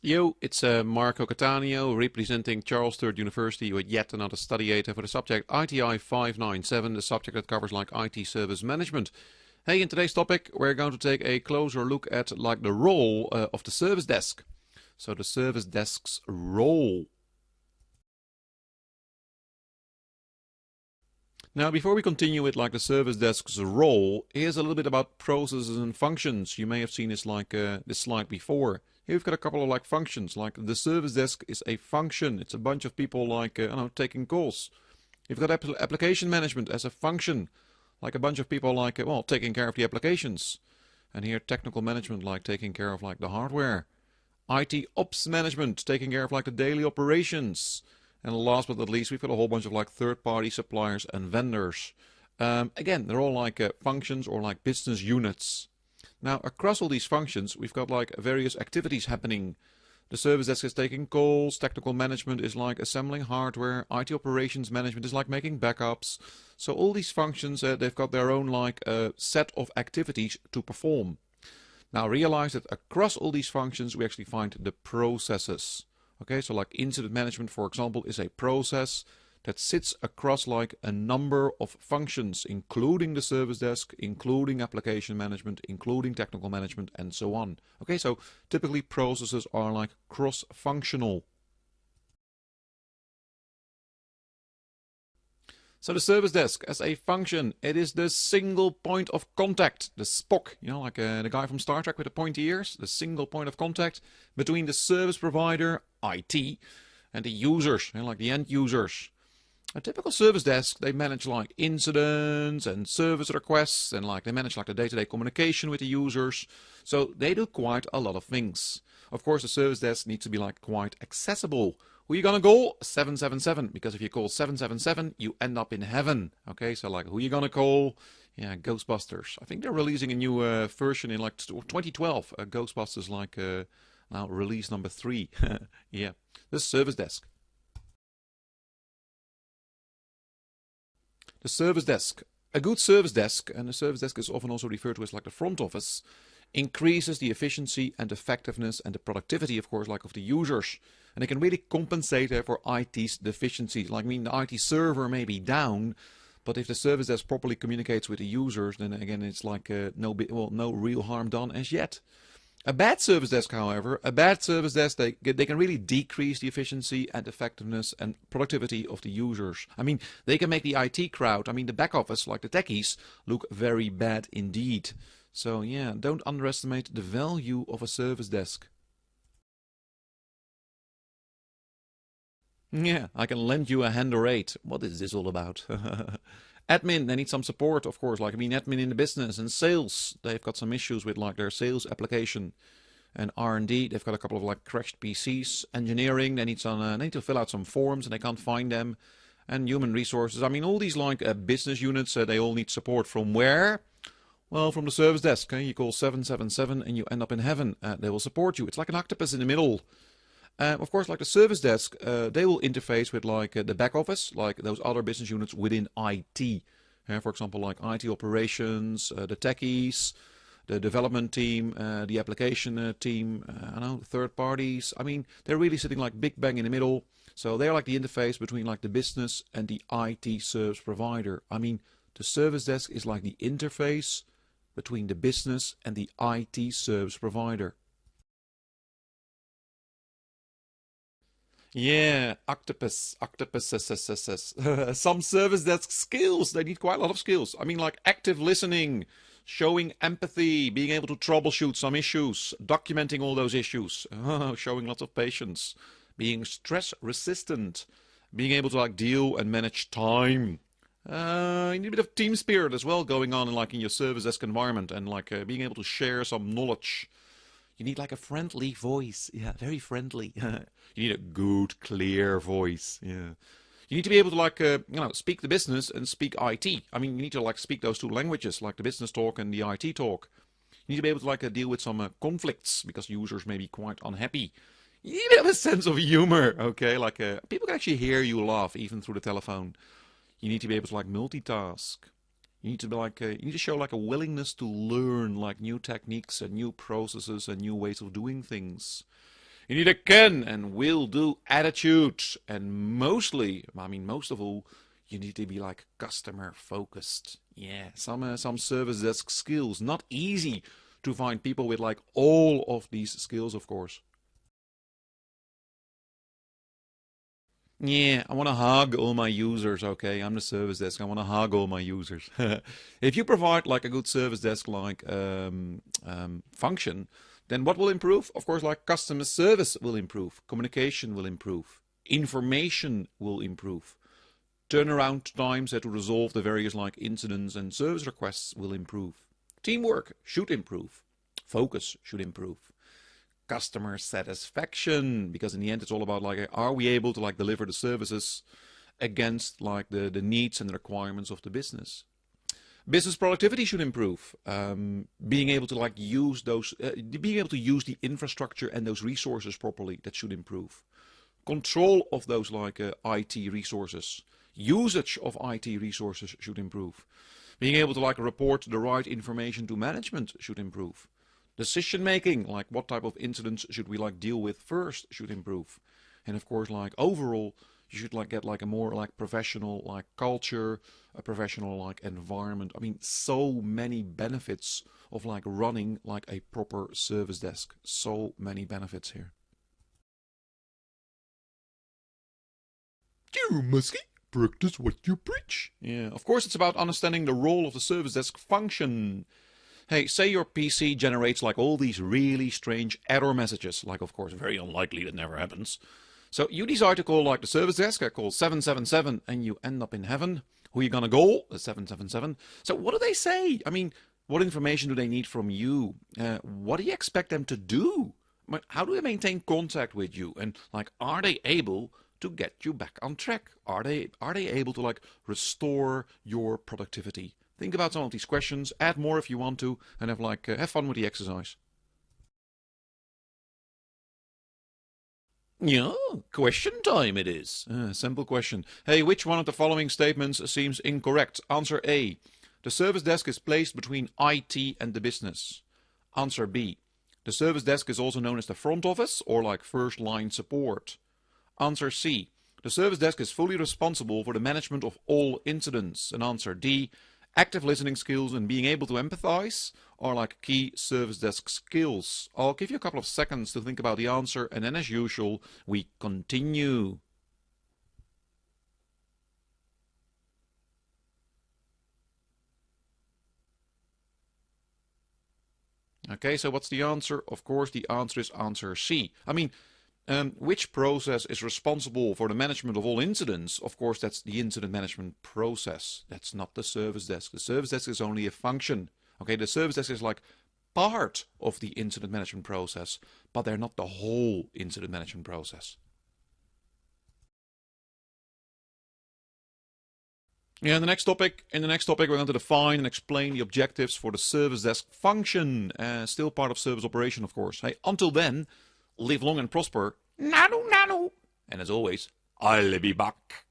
Yo, it's Marco Cattaneo representing Charles III University with yet another study aid for the subject ITI 597, the subject that covers like IT service management. Hey, in today's topic we're going to take a closer look at like the role of the service desk. So the service desk's role. Now, before we continue with like the service desk's role, here's a little bit about processes and functions. You may have seen this like this slide before. Here we've got a couple of like functions. Like the service desk is a function. It's a bunch of people like taking calls. You've got application management as a function, like a bunch of people like well taking care of the applications. And here technical management like taking care of like the hardware. IT ops management taking care of like the daily operations. And last but not least, we've got a whole bunch of like third-party suppliers and vendors. Again, they're all like functions or like business units. Now, across all these functions, we've got like various activities happening. The service desk is taking calls, technical management is like assembling hardware, IT operations management is like making backups. So all these functions, they've got their own like set of activities to perform. Now realize that across all these functions, we actually find the processes. Okay, so like incident management, for example, is a process that sits across like a number of functions, including the service desk, including application management, including technical management, and so on. Okay, so typically processes are like cross-functional. So the service desk as a function, it is the single point of contact, the Spock, you know, like the guy from Star Trek with the pointy ears, the single point of contact between the service provider, IT, and the users, you know, like the end users. A typical service desk, they manage like incidents and service requests, and like they manage like the day-to-day communication with the users. So they do quite a lot of things. Of course, the service desk needs to be like quite accessible. Who you gonna call? 777, because if you call 777, you end up in heaven. Okay, so like who you gonna call? Yeah, Ghostbusters. I think they're releasing a new version in like 2012. Ghostbusters like now release number 3. Yeah, the service desk. The service desk. A good service desk, and the service desk is often also referred to as like the front office, increases the efficiency and effectiveness and the productivity, of course, like of the users. And it can really compensate for IT's deficiencies. Like, I mean, the IT server may be down, but if the service desk properly communicates with the users, then again, it's like no real harm done as yet. A bad service desk, however, they can really decrease the efficiency and effectiveness and productivity of the users. I mean, they can make the IT crowd, I mean, the back office, like the techies, look very bad indeed. So yeah, don't underestimate the value of a service desk. Yeah, I can lend you a hand or eight. What is this all about? Admin, they need some support, of course. Like, I mean, admin in the business and sales, they've got some issues with like their sales application. And R&D, they've got a couple of like crashed PCs. Engineering, they need to fill out some forms and they can't find them. And human resources, I mean, all these like business units, they all need support from where? Well, from the service desk. You call 777 and you end up in heaven. They will support you. It's like an octopus in the middle. Of course, like the service desk, they will interface with like the back office, like those other business units within IT. For example, like IT operations, the techies, the development team, the application team, I know, third parties. I mean, they're really sitting like big bang in the middle. So they're like the interface between like the business and the IT service provider. I mean, the service desk is like the interface between the business and the IT service provider. Yeah, octopuses. Some service desk skills. They need quite a lot of skills. I mean, like active listening, showing empathy, being able to troubleshoot some issues, documenting all those issues, showing lots of patience, being stress resistant, being able to like deal and manage time. You need a bit of team spirit as well going on in like in your service desk environment, and like being able to share some knowledge. You need like a friendly voice. Yeah, very friendly. You need a good, clear voice. Yeah. You need to be able to like, speak the business and speak IT. I mean, you need to like speak those two languages, like the business talk and the IT talk. You need to be able to like deal with some conflicts because users may be quite unhappy. You need to have a sense of humor, okay? Like people can actually hear you laugh even through the telephone. You need to be able to like multitask. You need to be like you need to show like a willingness to learn like new techniques and new processes and new ways of doing things. You need a can and will do attitude. And mostly, most of all, you need to be like customer focused. Yeah, some service desk skills. Not easy to find people with like all of these skills, of course. Yeah, I want to hug all my users, okay? I'm the service desk. I want to hug all my users. If you provide like a good service desk like function, then what will improve? Of course, like customer service will improve, communication will improve, information will improve, turnaround times to resolve the various like incidents and service requests will improve, teamwork should improve, focus should improve, customer satisfaction, because in the end it's all about like are we able to like deliver the services against like the needs and the requirements of the business. Business productivity should improve. Being able to like use those being able to use the infrastructure and those resources properly, that should improve. Control of those like IT resources, usage of IT resources should improve. Being able to like report the right information to management should improve. Decision making, like what type of incidents should we like deal with first, should improve. And of course, like overall, you should like get like a more like professional like culture, a professional like environment. So many benefits of like running like a proper service desk. So many benefits here. You must practice what you preach. Yeah, of course it's about understanding the role of the service desk function. Hey, say your PC generates like all these really strange error messages, like of course very unlikely, that never happens. So you decide to call like the service desk, I call 777, and you end up in heaven. Who are you gonna call? The 777. So what do they say? What information do they need from you? What do you expect them to do? How do they maintain contact with you? And like, are they able to get you back on track? Are they able to like restore your productivity? Think about some of these questions, add more if you want to, and have fun with the exercise. Yeah, question time it is. Simple question. Hey, which one of the following statements seems incorrect? Answer A. The service desk is placed between IT and the business. Answer B. The service desk is also known as the front office or like first line support. Answer C. The service desk is fully responsible for the management of all incidents. And answer D. Active listening skills and being able to empathize are like key service desk skills. I'll give you a couple of seconds to think about the answer, and then as usual, we continue. Okay, so what's the answer? Of course, the answer is answer C. Which process is responsible for the management of all incidents? Of course, that's the incident management process. That's not the service desk. The service desk is only a function. Okay, the service desk is like part of the incident management process, but they're not the whole incident management process. Yeah, in the next topic, we're going to define and explain the objectives for the service desk function. Still part of service operation, of course. Hey, until then, live long and prosper. Nano, nano. And as always, I'll be back.